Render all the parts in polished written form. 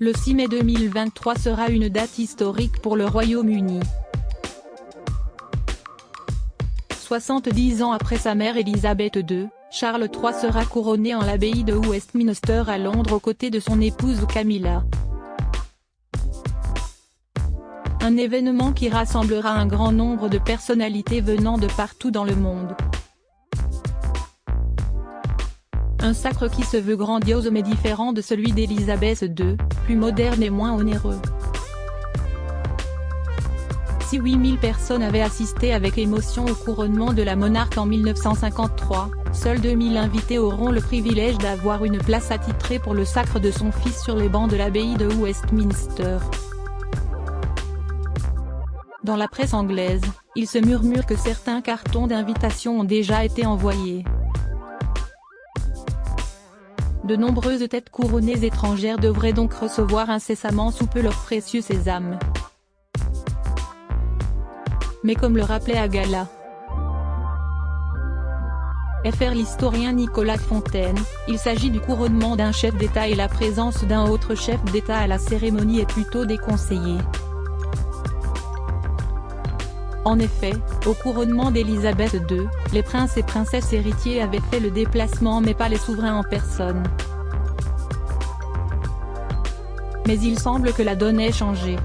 Le 6 mai 2023 sera une date historique pour le Royaume-Uni. 70 ans après sa mère Élisabeth II, Charles III sera couronné en l'abbaye de Westminster à Londres aux côtés de son épouse Camilla. Un événement qui rassemblera un grand nombre de personnalités venant de partout dans le monde. Un sacre qui se veut grandiose mais différent de celui d'Élisabeth II, plus moderne et moins onéreux. Si 8000 personnes avaient assisté avec émotion au couronnement de la monarque en 1953, seuls 2000 invités auront le privilège d'avoir une place attitrée pour le sacre de son fils sur les bancs de l'abbaye de Westminster. Dans la presse anglaise, il se murmure que certains cartons d'invitation ont déjà été envoyés. De nombreuses têtes couronnées étrangères devraient donc recevoir incessamment sous peu leur précieux sésame. Mais comme le rappelait à gala fr l'historien Nicolas Fontaine, il s'agit du couronnement d'un chef d'État et la présence d'un autre chef d'État à la cérémonie est plutôt déconseillée. En effet, au couronnement d'Élisabeth II, les princes et princesses héritiers avaient fait le déplacement mais pas les souverains en personne. Mais il semble que la donne ait changé.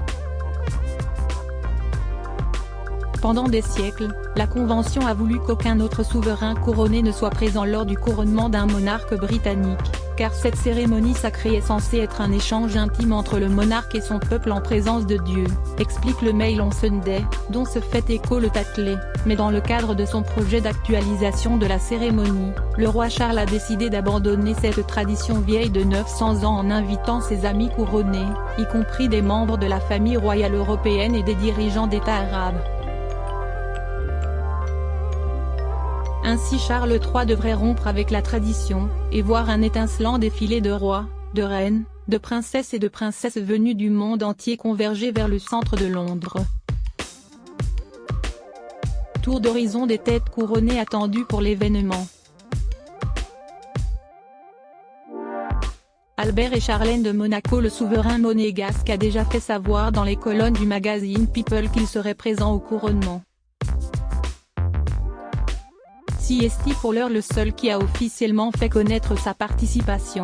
Pendant des siècles, la Convention a voulu qu'aucun autre souverain couronné ne soit présent lors du couronnement d'un monarque britannique, car cette cérémonie sacrée est censée être un échange intime entre le monarque et son peuple en présence de Dieu, explique le Mail on Sunday, dont se fait écho le Tatler. Mais dans le cadre de son projet d'actualisation de la cérémonie, le roi Charles a décidé d'abandonner cette tradition vieille de 900 ans en invitant ses amis couronnés, y compris des membres de la famille royale européenne et des dirigeants d'États arabes. Ainsi Charles III devrait rompre avec la tradition, et voir un étincelant défilé de rois, de reines, de princesses et de princesses venus du monde entier converger vers le centre de Londres. Tour d'horizon des têtes couronnées attendues pour l'événement. Albert et Charlène de Monaco. Le souverain monégasque a déjà fait savoir dans les colonnes du magazine People qu'il serait présent au couronnement. CST pour l'heure le seul qui a officiellement fait connaître sa participation.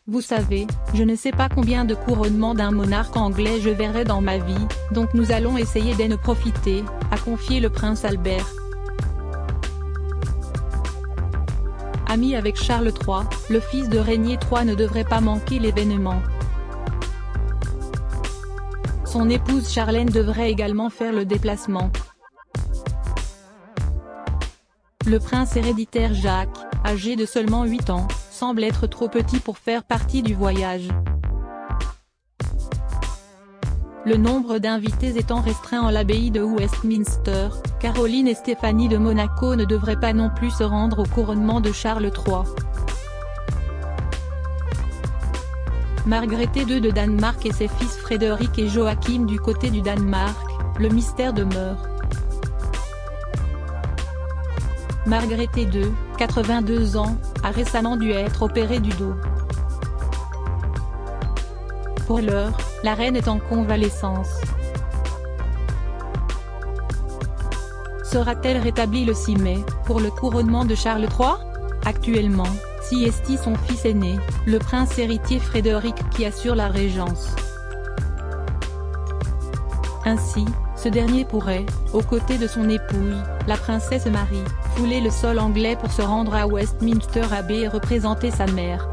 Vous savez, je ne sais pas combien de couronnements d'un monarque anglais je verrai dans ma vie, donc nous allons essayer d'en profiter, a confié le prince Albert. Ami avec Charles III, le fils de Régnier III ne devrait pas manquer l'événement. Son épouse Charlène devrait également faire le déplacement. Le prince héréditaire Jacques, âgé de seulement 8 ans, semble être trop petit pour faire partie du voyage. Le nombre d'invités étant restreint en l'abbaye de Westminster, Caroline et Stéphanie de Monaco ne devraient pas non plus se rendre au couronnement de Charles III. Margrethe II de Danemark et ses fils Frédéric et Joachim du côté du Danemark, le mystère demeure. Margrethe II, 82 ans, a récemment dû être opérée du dos. Pour l'heure, la reine est en convalescence. Sera-t-elle rétablie le 6 mai, pour le couronnement de Charles III? Actuellement, CST son fils aîné, le prince héritier Frédéric qui assure la régence. Ainsi, ce dernier pourrait, aux côtés de son épouse, la princesse Marie, fouler le sol anglais pour se rendre à Westminster Abbey et représenter sa mère.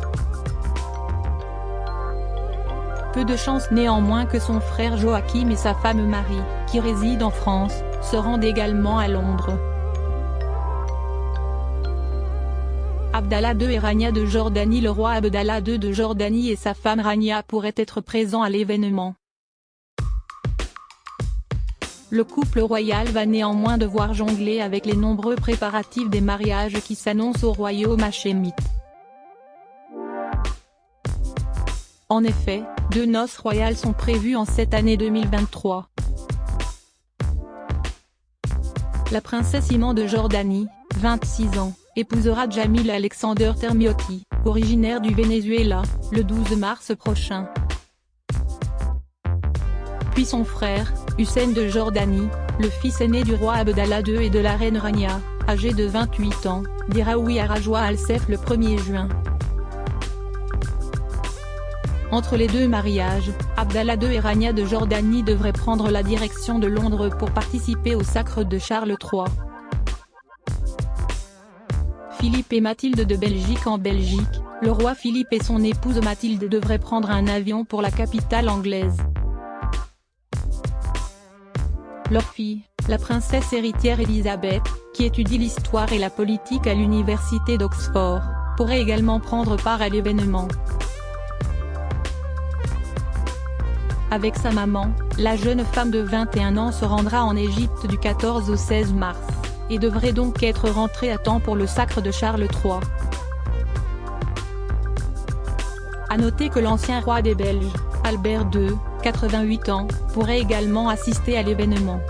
Peu de chance néanmoins que son frère Joachim et sa femme Marie, qui résident en France, se rendent également à Londres. Abdallah II et Rania de Jordanie. Le roi Abdallah II de Jordanie et sa femme Rania pourraient être présents à l'événement. Le couple royal va néanmoins devoir jongler avec les nombreux préparatifs des mariages qui s'annoncent au royaume hachémite. En effet, 2 noces royales sont prévues en cette année 2023. La princesse Iman de Jordanie, 26 ans, épousera Jamil Alexander Termiotti, originaire du Venezuela, le 12 mars prochain. Puis son frère, Hussein de Jordanie, le fils aîné du roi Abdallah II et de la reine Rania, âgé de 28 ans, dira oui à Rajwa Al-Saif le 1er juin. Entre les deux mariages, Abdallah II et Rania de Jordanie devraient prendre la direction de Londres pour participer au sacre de Charles III. Philippe et Mathilde de Belgique. En Belgique, le roi Philippe et son épouse Mathilde devraient prendre un avion pour la capitale anglaise. Leur fille, la princesse héritière Elisabeth, qui étudie l'histoire et la politique à l'université d'Oxford, pourrait également prendre part à l'événement. Avec sa maman, la jeune femme de 21 ans se rendra en Égypte du 14 au 16 mars, et devrait donc être rentrée à temps pour le sacre de Charles III. À noter que l'ancien roi des Belges, Albert II, 88 ans, pourrait également assister à l'événement.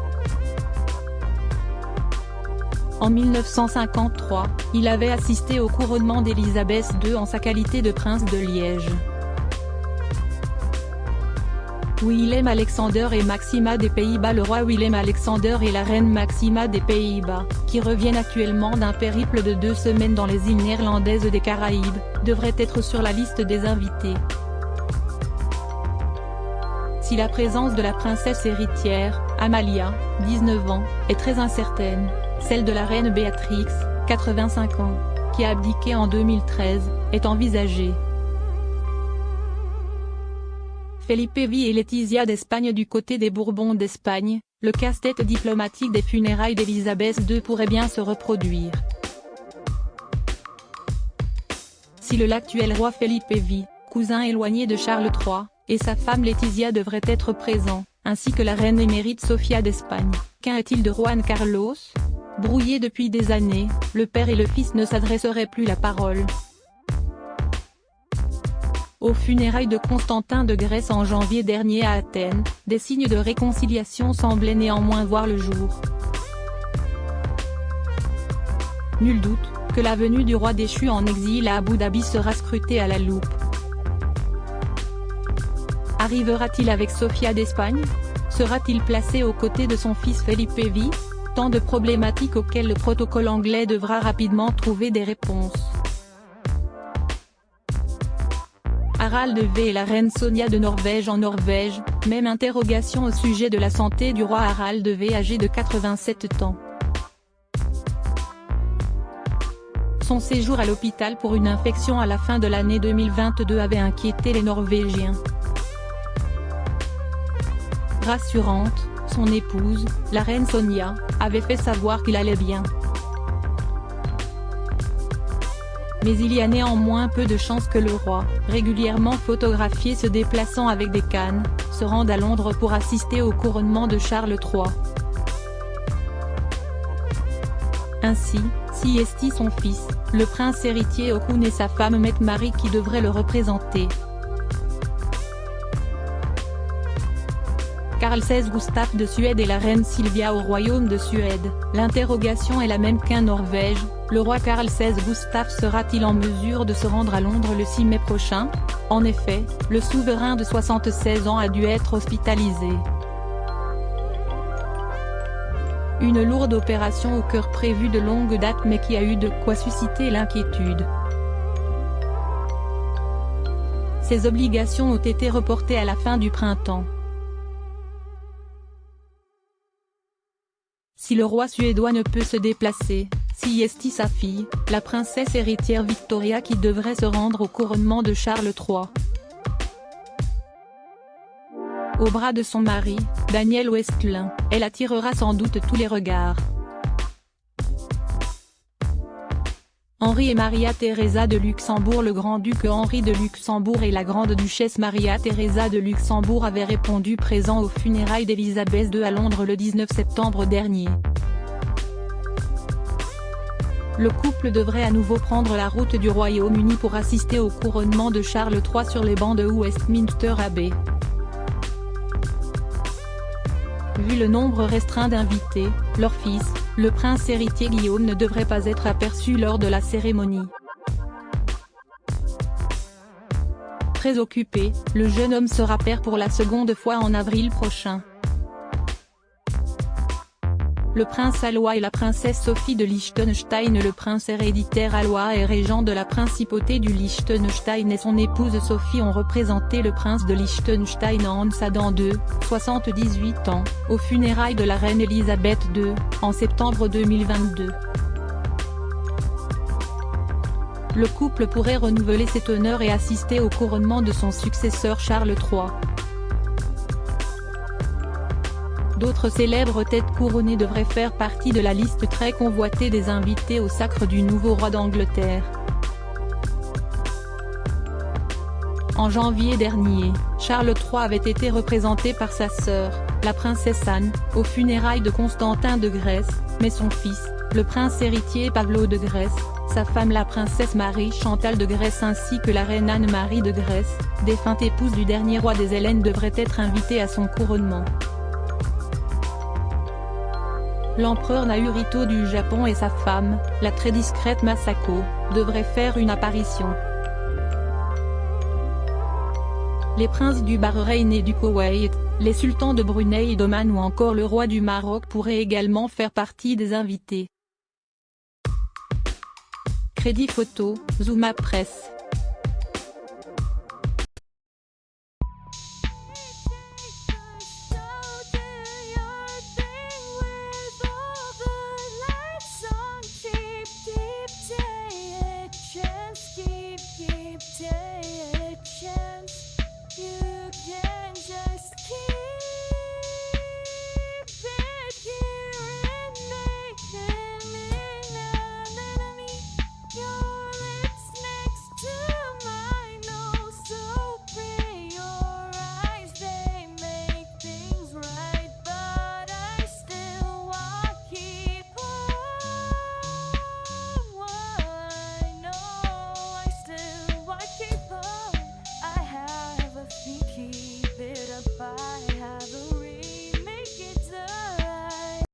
En 1953, il avait assisté au couronnement d'Élisabeth II en sa qualité de prince de Liège. Willem-Alexander et Maxima des Pays-Bas. Le roi Willem-Alexander et la reine Maxima des Pays-Bas, qui reviennent actuellement d'un périple de 2 semaines dans les îles néerlandaises des Caraïbes, devraient être sur la liste des invités. Si la présence de la princesse héritière, Amalia, 19 ans, est très incertaine, celle de la reine Béatrix, 85 ans, qui a abdiqué en 2013, est envisagée. Felipe V et Letizia d'Espagne. Du côté des Bourbons d'Espagne, le casse-tête diplomatique des funérailles d'Élisabeth II pourrait bien se reproduire. Si l'actuel roi Felipe V, cousin éloigné de Charles III, et sa femme Letizia devraient être présents, ainsi que la reine émérite Sofia d'Espagne, qu'en est-il de Juan Carlos? Brouillés depuis des années, le père et le fils ne s'adresseraient plus la parole. Aux funérailles de Constantin de Grèce en janvier dernier à Athènes, des signes de réconciliation semblaient néanmoins voir le jour. Nul doute que la venue du roi déchu en exil à Abu Dhabi sera scrutée à la loupe. Arrivera-t-il avec Sofia d'Espagne? Sera-t-il placé aux côtés de son fils Felipe V? Tant de problématiques auxquelles le protocole anglais devra rapidement trouver des réponses. Harald V et la reine Sonia de Norvège. En Norvège, même interrogation au sujet de la santé du roi Harald V âgé de 87 ans. Son séjour à l'hôpital pour une infection à la fin de l'année 2022 avait inquiété les Norvégiens. Rassurante, son épouse, la reine Sonia, avait fait savoir qu'il allait bien. Mais il y a néanmoins peu de chances que le roi, régulièrement photographié se déplaçant avec des cannes, se rende à Londres pour assister au couronnement de Charles III. Ainsi, si est son fils, le prince héritier Haakon et sa femme Mette-Marie qui devraient le représenter. Carl XVI Gustaf de Suède et la reine Silvia au royaume de Suède. L'interrogation est la même qu'en Norvège, le roi Carl XVI Gustaf sera-t-il en mesure de se rendre à Londres le 6 mai prochain? En effet, le souverain de 76 ans a dû être hospitalisé. Une lourde opération au cœur prévue de longue date mais qui a eu de quoi susciter l'inquiétude. Ces obligations ont été reportées à la fin du printemps. Si le roi suédois ne peut se déplacer, si est sa fille, la princesse héritière Victoria qui devrait se rendre au couronnement de Charles III. Au bras de son mari, Daniel Westlin, elle attirera sans doute tous les regards. Henri et Maria Theresa de Luxembourg. Le grand-duc Henri de Luxembourg et la grande-duchesse Maria Theresa de Luxembourg avaient répondu présents aux funérailles d'Élisabeth II à Londres le 19 septembre dernier. Le couple devrait à nouveau prendre la route du Royaume-Uni pour assister au couronnement de Charles III sur les bancs de Westminster Abbey. Vu le nombre restreint d'invités, leur fils, le prince héritier Guillaume ne devrait pas être aperçu lors de la cérémonie. Très occupé, le jeune homme sera père pour la seconde fois en avril prochain. Le prince Alois et la princesse Sophie de Liechtenstein. Le prince héréditaire Alois et régent de la principauté du Liechtenstein et son épouse Sophie ont représenté le prince de Liechtenstein Hans Adam II, 78 ans, aux funérailles de la reine Elisabeth II, en septembre 2022. Le couple pourrait renouveler cet honneur et assister au couronnement de son successeur Charles III. D'autres célèbres têtes couronnées devraient faire partie de la liste très convoitée des invités au sacre du nouveau roi d'Angleterre. En janvier dernier, Charles III avait été représenté par sa sœur, la princesse Anne, aux funérailles de Constantin de Grèce, mais son fils, le prince héritier Pavlo de Grèce, sa femme la princesse Marie-Chantal de Grèce ainsi que la reine Anne-Marie de Grèce, défunte épouse du dernier roi des Hellènes devraient être invités à son couronnement. L'empereur Naruhito du Japon et sa femme, la très discrète Masako, devraient faire une apparition. Les princes du Bahreïn et du Koweït, les sultans de Brunei et d'Oman ou encore le roi du Maroc pourraient également faire partie des invités. Crédit photo, Zooma Presse.